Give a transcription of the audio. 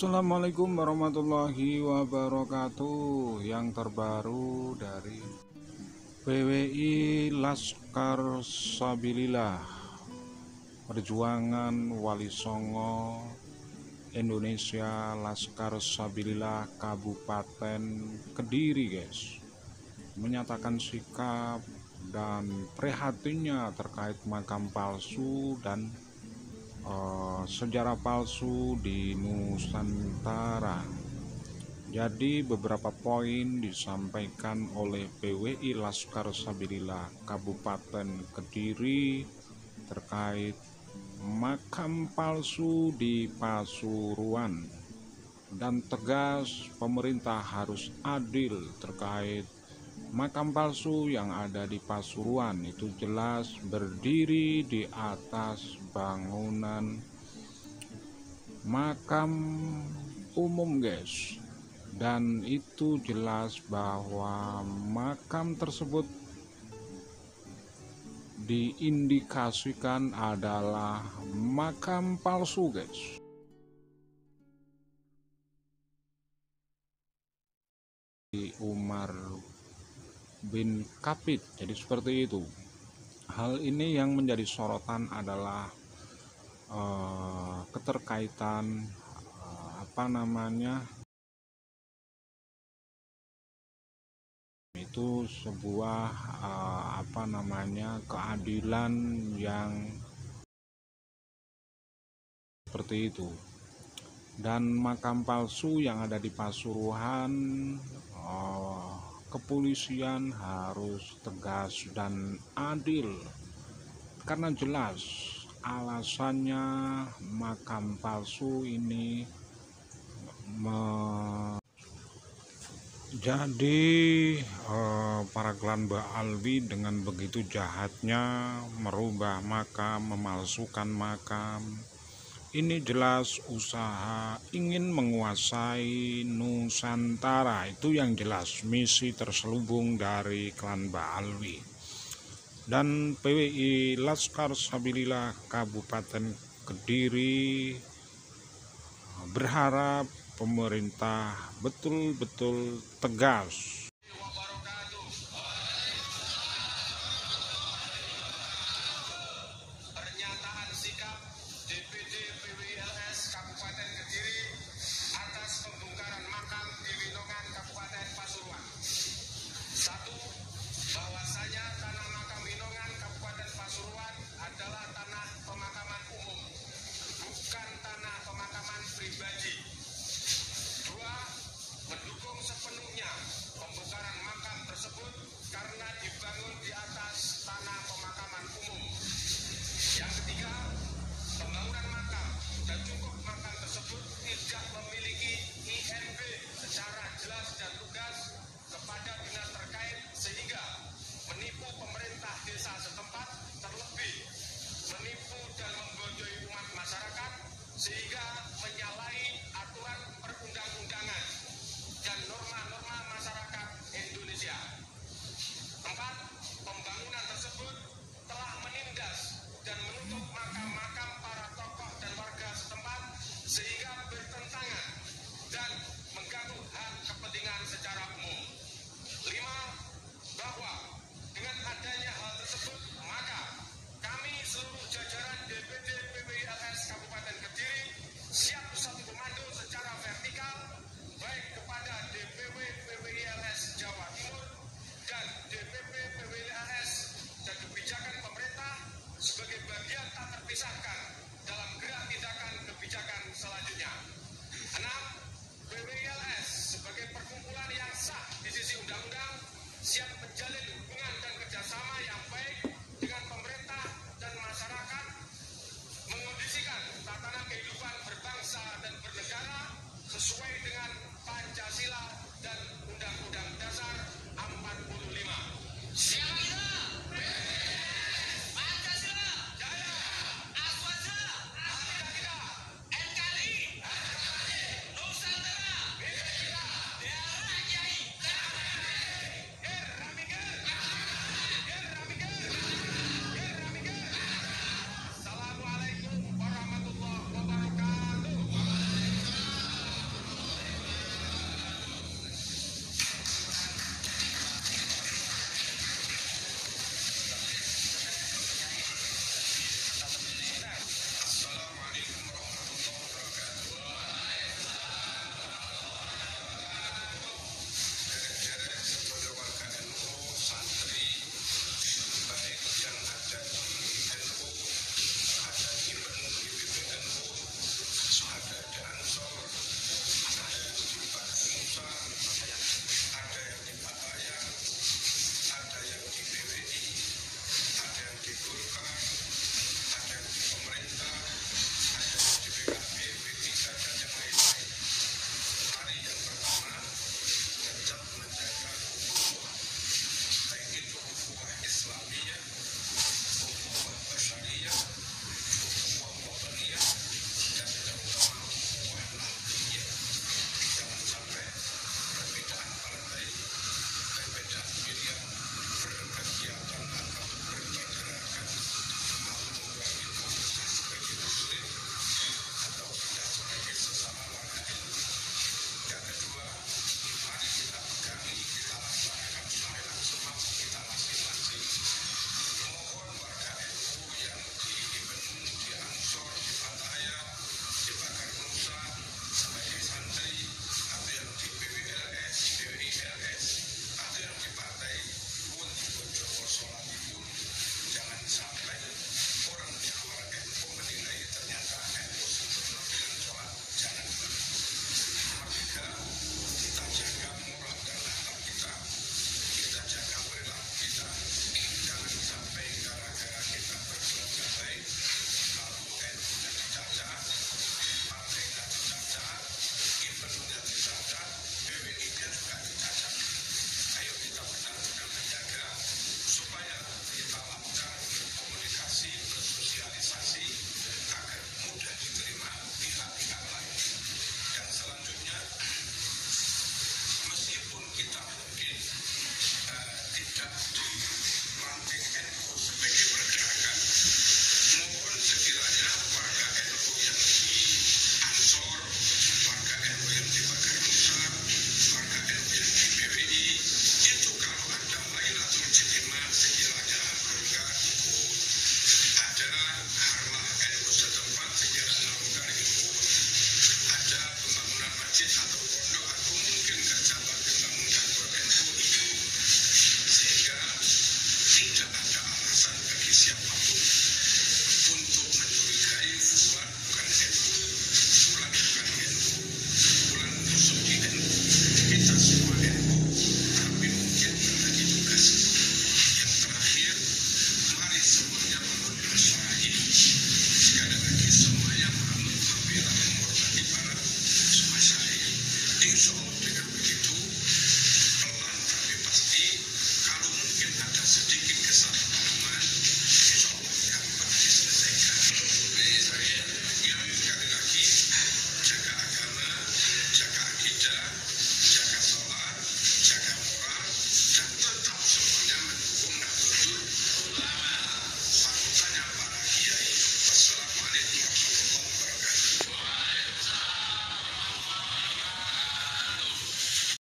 Assalamualaikum warahmatullahi wabarakatuh. Yang terbaru dari PWI Laskar Sabilillah Perjuangan Wali Songo Indonesia, Laskar Sabilillah Kabupaten Kediri, guys, menyatakan sikap dan prihatinnya terkait makam palsu dan sejarah palsu di Nusantara. Jadi beberapa poin disampaikan oleh PWI Laskar Sabilillah Kabupaten Kediri terkait makam palsu di Pasuruan, dan tegas pemerintah harus adil terkait makam palsu yang ada di Pasuruan. Itu jelas berdiri di atas bangunan makam umum, guys, dan itu jelas bahwa makam tersebut diindikasikan adalah makam palsu, guys. Umar bin Kapit. Jadi seperti itu. Hal ini yang menjadi sorotan adalah keterkaitan itu sebuah keadilan yang seperti itu. Dan makam palsu yang ada di Pasuruan, kepolisian harus tegas dan adil, karena jelas alasannya makam palsu ini jadi para Gelanba Alwi dengan begitu jahatnya merubah makam, memalsukan makam. Ini jelas usaha ingin menguasai Nusantara. Itu yang jelas misi terselubung dari klan Baalwi. Dan PWI Laskar Sabilillah Kabupaten Kediri berharap pemerintah betul-betul tegas